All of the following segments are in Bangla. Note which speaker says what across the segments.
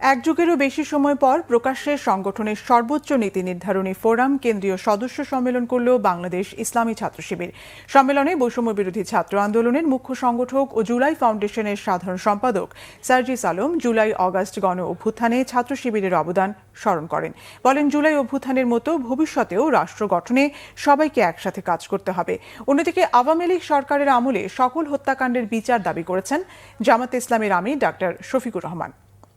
Speaker 1: এক যুগেরও বেশি সময় পর প্রকাশ্যে সংগঠনের সর্বোচ্চ নীতি নির্ধারণী ফোরাম কেন্দ্রীয় সদস্য সম্মেলন করল বাংলাদেশ ইসলামী ছাত্র শিবির। সম্মেলনে বৈষম্য বিরোধী ছাত্র আন্দোলনের মুখ্য সংগঠক ও জুলাই ফাউন্ডেশনের সাধারণ সম্পাদক সার্জিস আলম জুলাই অগাস্ট গণ অভ্যুত্থানে ছাত্র শিবিরের অবদান স্মরণ করেন। বলেন, জুলাই অভ্যুত্থানের মতো ভবিষ্যতেও রাষ্ট্র গঠনে সবাইকে একসাথে কাজ করতে হবে। অন্যদিকে আওয়ামী লীগ সরকারের আমলে সকল হত্যাকাণ্ডের বিচার দাবি করেছেন জামায়াতে ইসলামীর আমির ডাক্তার শফিকুর রহমান।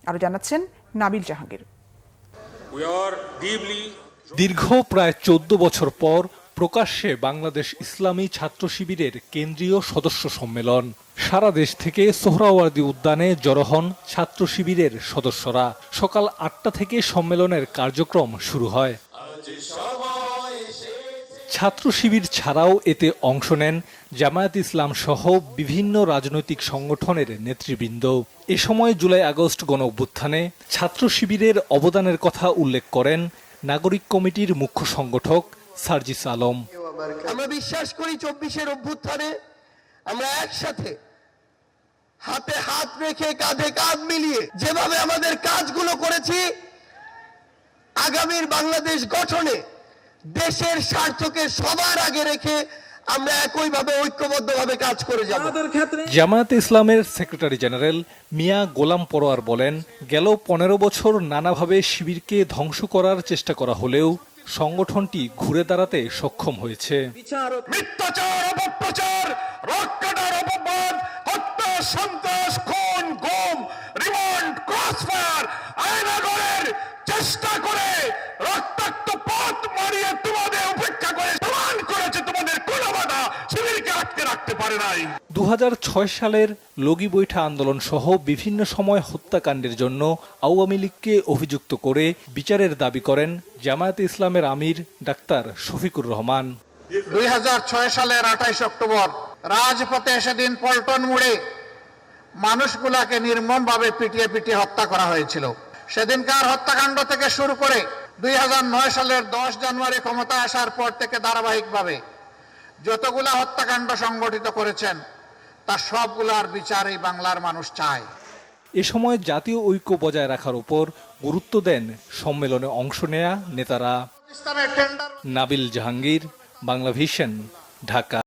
Speaker 1: আরো জানাচ্ছেন নাবিল জাহাঙ্গীর।
Speaker 2: দীর্ঘ প্রায় 14 বছর পর প্রকাশ্যে বাংলাদেশ ইসলামী ছাত্র শিবিরের কেন্দ্রীয় সদস্য সম্মেলন। সারা দেশ থেকে সোহরাওয়ার্দী উদ্যানে জড়ো হন ছাত্র শিবিরের সদস্যরা। সকাল 8টা থেকে সম্মেলনের কার্যক্রম শুরু হয়। ছাত্র শিবির ছাড়াও এতে অংশ নেন জামায়াত ইসলাম সহ বিভিন্ন রাজনৈতিক সংগঠনের নেতৃবৃন্দ। এ সময় জুলাই আগস্ট গণ অভ্যুত্থানে ছাত্র শিবিরের অবদানের কথা উল্লেখ করেন নাগরিক কমিটির মুখ্য সংগঠক সার্জিস আলম।
Speaker 3: আমরা বিশ্বাস করি 24-এর অভ্যুত্থানে আমরা একসাথে হাতে হাত রেখে কাঁধে কাঁধ মিলিয়ে যেভাবে আমাদের কাজগুলো করেছি, আগামীর বাংলাদেশ গঠনে দেশের স্বার্থকে সবার আগে রেখে আমরা একইভাবে ঐক্যবদ্ধভাবে কাজ করে যাব।
Speaker 2: জামায়াতে ইসলামের সেক্রেটারি জেনারেল মিয়া গোলাম পরোয়ার বলেন, গেল 15 বছর নানাভাবে শিবিরকে ধ্বংস করার চেষ্টা করা হলেও সংগঠনটি ঘুরে দাঁড়াতে সক্ষম হয়েছে।
Speaker 4: মিথ্যাচার, অপপ্রচার, রক্তদান, অপবাদ, হত্যা, সন্ত্রাস, খুন, গুম, রিমান্ড, ক্রসফায়ার, আয়নাঘরের চেষ্টা করে রক্তাক্ত পথ মারিয়ে তোমাদের উপেক্ষা করে প্রমাণ করেছে তোমাদের কোনো বাধা শিবিরকে আটকে রাখতে পারে নাই।
Speaker 2: 2006 সালের লগি বৈঠা আন্দোলন সহ বিভিন্ন সময় হত্যাকাণ্ডের জন্য আওয়ামী লীগকে অভিযুক্ত করে বিচারের দাবি করেন জামায়াতে ইসলামের আমির ডাক্তার শফিকুর রহমান।
Speaker 5: 2006 সালের 28 অক্টোবর রাজপথে সেদিন পল্টন মোড়ে মানুষগুলাকে নির্মমভাবে পিটিয়ে পিটিয়ে হত্যা করা হয়েছিল। সেদিনকার হত্যাকাণ্ড থেকে শুরু করে 2009 সালের 10 জানুয়ারি ক্ষমতায় আসার পর থেকে ধারাবাহিকভাবে যতগুলা হত্যাকাণ্ড সংগঠিত করেছেন তার সবগুলার বিচারই বাংলার মানুষ চায়।
Speaker 2: এ সময় জাতীয় ঐক্য বজায় রাখার উপর গুরুত্ব দেন সম্মেলনে অংশ নেয়া নেতারা। নাবিল জাহাঙ্গীর, বাংলা ভিশন, ঢাকা।